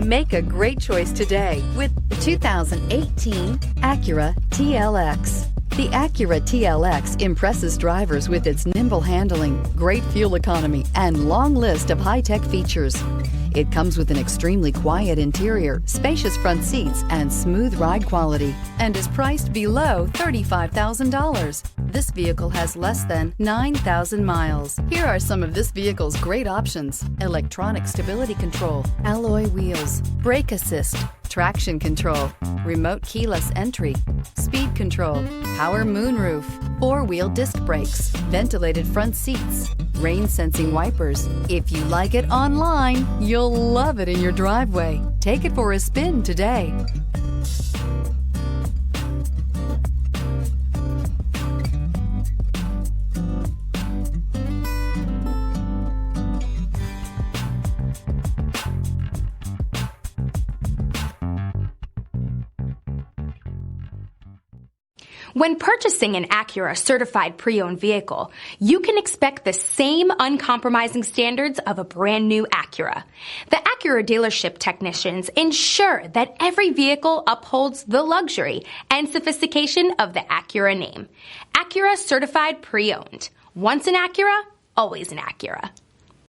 Make a great choice today with 2018 Acura TLX. The Acura TLX impresses drivers with its nimble handling, great fuel economy, and long list of high-tech features. It comes with an extremely quiet interior, spacious front seats, and smooth ride quality, and is priced below $35,000. This vehicle has less than 9,000 miles. Here are some of this vehicle's great options: electronic stability control, alloy wheels, brake assist, traction control, remote keyless entry, speed control, power moonroof, four-wheel disc brakes, ventilated front seats, rain-sensing wipers. If you like it online, you'll love it in your driveway. Take it for a spin today. When purchasing an Acura certified pre-owned vehicle, you can expect the same uncompromising standards of a brand new Acura. The Acura dealership technicians ensure that every vehicle upholds the luxury and sophistication of the Acura name. Acura certified pre-owned. Once an Acura, always an Acura.